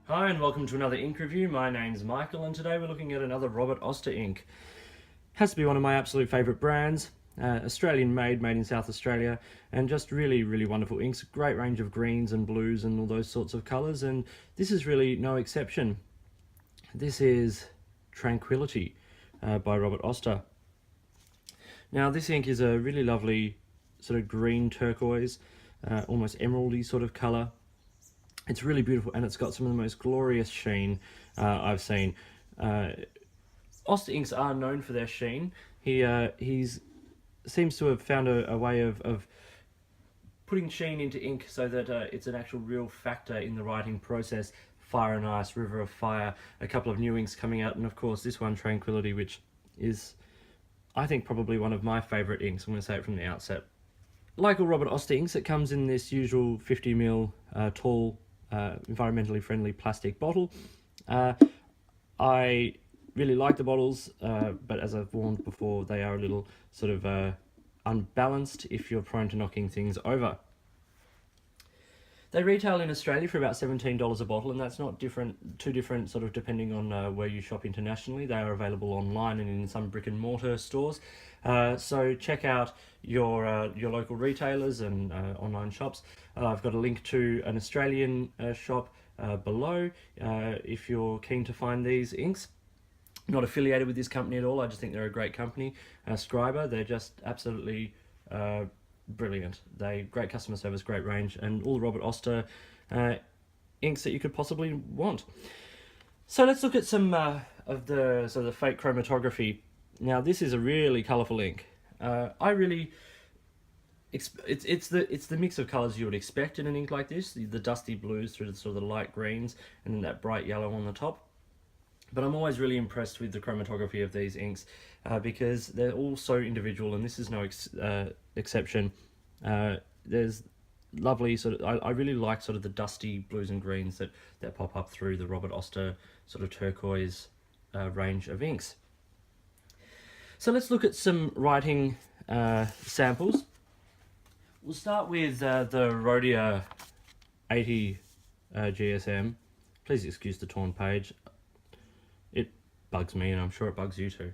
Hi and welcome to another ink review. My name's Michael and today we're looking at another Robert Oster ink. Has to be one of my absolute favourite brands. Australian made in South Australia, and just really wonderful inks. Great range of greens and blues and all those sorts of colours, and this is really no exception. This is Tranquility by Robert Oster. Now this ink is a really lovely sort of green turquoise, almost emeraldy sort of colour. It's really beautiful and it's got some of the most glorious sheen I've seen. Oster inks are known for their sheen. He's seems to have found a way of putting sheen into ink so that it's an actual real factor in the writing process. Fire and Ice, River of Fire, a couple of new inks coming out, and of course this one, Tranquility, which is, I think, probably one of my favourite inks. I'm going to say it from the outset. Like all Robert Oster inks, it comes in this usual 50ml tall, environmentally friendly plastic bottle. I really like the bottles, but as I've warned before, they are a little sort of unbalanced if you're prone to knocking things over. They retail in Australia for about $17 a bottle, and that's not too different sort of depending on where you shop internationally. They are available online and in some brick and mortar stores. So check out your local retailers and online shops. I've got a link to an Australian shop below if you're keen to find these inks. Not affiliated with this company at all. I just think they're a great company. Scriber, they're just absolutely brilliant. Great customer service, great range, and all the Robert Oster inks that you could possibly want. So let's look at some of the fake chromatography. Now this is a really colourful ink. It's the mix of colours you would expect in an ink like this. The dusty blues through the sort of the light greens, and then that bright yellow on the top. But I'm always really impressed with the chromatography of these inks because they're all so individual, and this is no exception. There's lovely sort of, I really like sort of the dusty blues and greens that pop up through the Robert Oster sort of turquoise range of inks. So let's look at some writing samples. We'll start with the Rhodia 80 GSM. Please excuse the torn page. It bugs me, and I'm sure it bugs you too.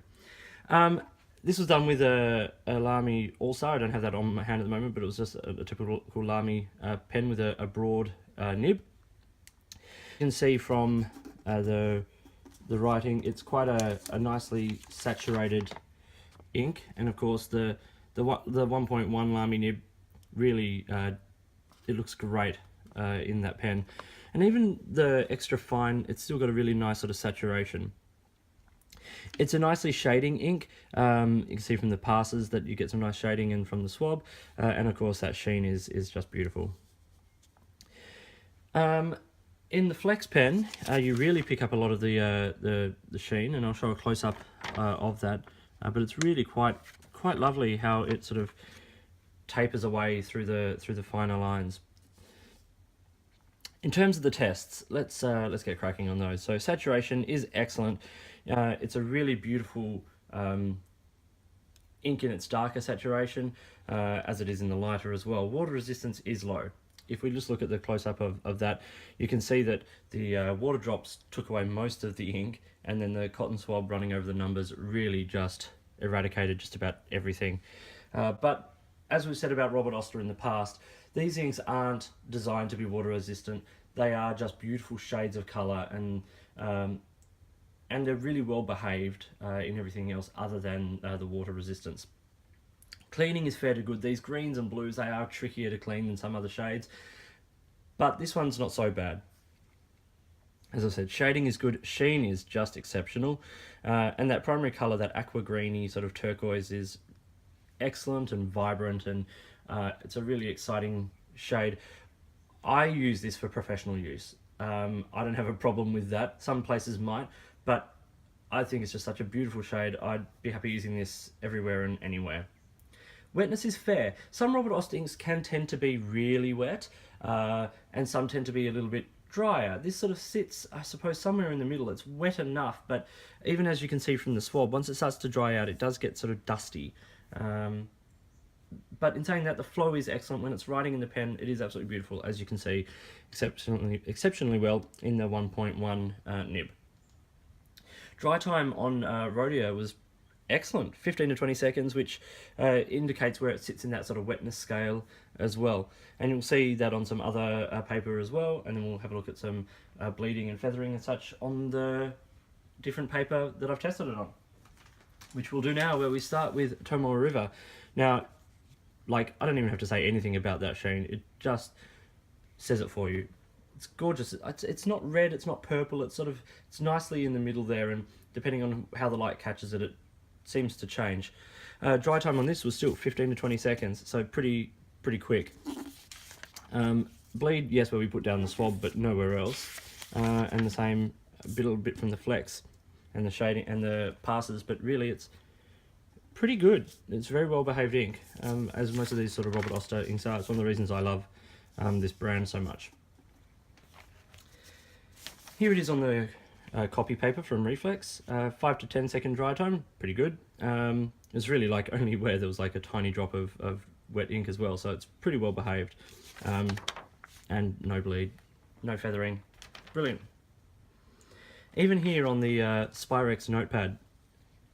This was done with a Lamy All-Star. I don't have that on my hand at the moment, but it was just a typical Lamy pen with a broad nib. You can see from the writing, it's quite a nicely saturated ink, and of course the 1.1 Lamy nib really it looks great in that pen. And even the extra fine, it's still got a really nice sort of saturation. It's a nicely shading ink. You can see from the passes that you get some nice shading, and from the swab, and of course that sheen is just beautiful. In the Flex pen, you really pick up a lot of the sheen, and I'll show a close up of that. But it's really quite lovely how it sort of tapers away through the finer lines. In terms of the tests, let's get cracking on those. So saturation is excellent. It's a really beautiful ink in its darker saturation, as it is in the lighter as well. Water resistance is low. If we just look at the close-up of that, you can see that the water drops took away most of the ink, and then the cotton swab running over the numbers really just eradicated just about everything. But as we've said about Robert Oster in the past, these inks aren't designed to be water resistant. They are just beautiful shades of colour, and they're really well behaved in everything else other than the water resistance. Cleaning is fair to good. These greens and blues, they are trickier to clean than some other shades, but this one's not so bad. As I said, shading is good, sheen is just exceptional, and that primary colour, that aqua greeny sort of turquoise, is excellent and vibrant, and it's a really exciting shade. I use this for professional use. I don't have a problem with that. Some places might, but I think it's just such a beautiful shade. I'd be happy using this everywhere and anywhere. Wetness is fair. Some Robert Oster inks can tend to be really wet, and some tend to be a little bit drier. This sort of sits, I suppose, somewhere in the middle. It's wet enough, but even as you can see from the swab, once it starts to dry out, it does get sort of dusty. But in saying that, the flow is excellent. When it's writing in the pen, it is absolutely beautiful, as you can see exceptionally well in the 1.1 nib. Dry time on Rhodia was excellent, 15 to 20 seconds, which indicates where it sits in that sort of wetness scale as well. And you'll see that on some other paper as well, and then we'll have a look at some bleeding and feathering and such on the different paper that I've tested it on, which we'll do now, where we start with Tomorrow River. Now, like, I don't even have to say anything about that sheen, it just says it for you. It's gorgeous. It's not red, it's not purple, it's nicely in the middle there, and depending on how the light catches it, it seems to change. Dry time on this was still 15 to 20 seconds, so pretty quick. Bleed, yes, where we put down the swab, but nowhere else. And the same, a little bit from the flex and the shading and the passes, but really it's pretty good. It's very well behaved ink, as most of these sort of Robert Oster inks are. It's one of the reasons I love this brand so much. Here it is on the copy paper from Reflex. 5 to 10 second dry time, pretty good. It's really like only where there was like a tiny drop of wet ink as well, so it's pretty well behaved. And no bleed, no feathering, brilliant. Even here on the Spyrex notepad,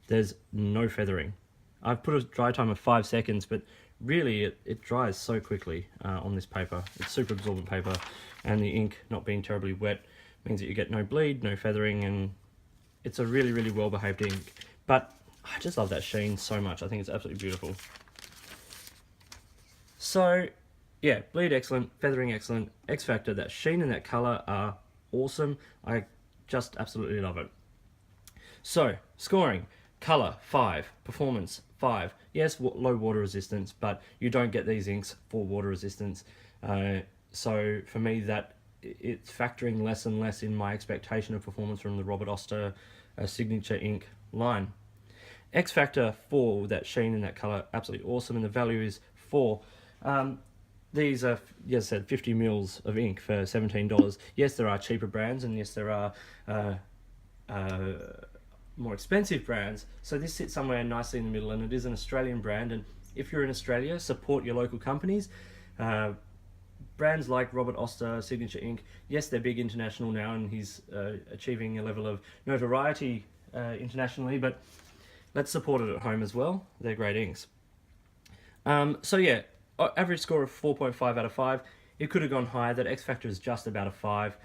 there's no feathering. I've put a dry time of 5 seconds, but really it dries so quickly on this paper. It's super absorbent paper, and the ink not being terribly wet means that you get no bleed, no feathering, and it's a really well behaved ink. But I just love that sheen so much. I think it's absolutely beautiful. So yeah, bleed excellent, feathering excellent, X Factor, that sheen and that color are awesome. I just absolutely love it. So scoring: color 5, performance 5. Yes, low water resistance, but you don't get these inks for water resistance. So for me, that it's factoring less and less in my expectation of performance from the Robert Oster signature ink line. X Factor 4 with that sheen and that color, absolutely awesome, and the value is 4. These are, yes, I said 50 mils of ink for $17. Yes, there are cheaper brands, and yes, there are more expensive brands. So this sits somewhere nicely in the middle, and it is an Australian brand. And if you're in Australia, support your local companies. Brands like Robert Oster, Signature Ink, yes, they're big international now, and he's achieving a level of notoriety internationally, but let's support it at home as well. They're great inks. So yeah, average score of 4.5 out of 5. It could have gone higher. That X Factor is just about a 5.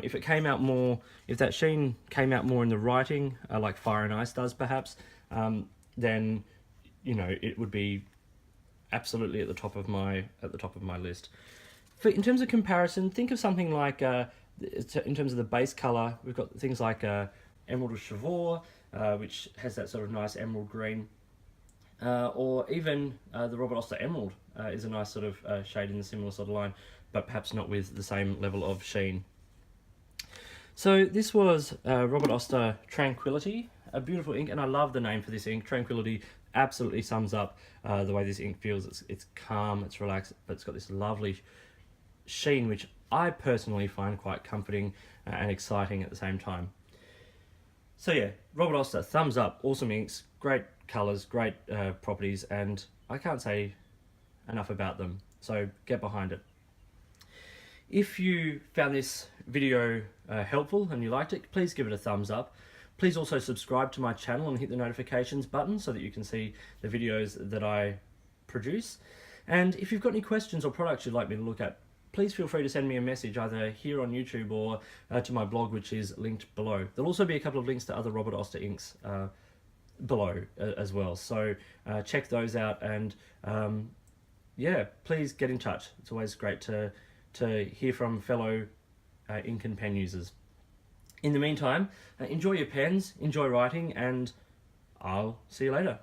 If it came out more, if that sheen came out more in the writing, like Fire and Ice does perhaps, then you know it would be absolutely at the top of my list. In terms of comparison, think of something like in terms of the base color, we've got things like Emerald of Chivor, which has that sort of nice emerald green, or even the Robert Oster Emerald is a nice sort of shade in the similar sort of line, but perhaps not with the same level of sheen. So this was Robert Oster Tranquility, a beautiful ink, and I love the name for this ink. Tranquility absolutely sums up the way this ink feels. It's calm, it's relaxed, but it's got this lovely sheen, which I personally find quite comforting and exciting at the same time. So yeah, Robert Oster, thumbs up, awesome inks, great colours, great properties, and I can't say enough about them, so get behind it. If you found this video helpful and you liked it, please give it a thumbs up. Please also subscribe to my channel and hit the notifications button so that you can see the videos that I produce. And if you've got any questions or products you'd like me to look at, please feel free to send me a message either here on YouTube or to my blog, which is linked below. There'll also be a couple of links to other Robert Oster inks below as well, so check those out, and yeah, please get in touch. It's always great to hear from fellow ink and pen users. In the meantime, enjoy your pens, enjoy writing, and I'll see you later.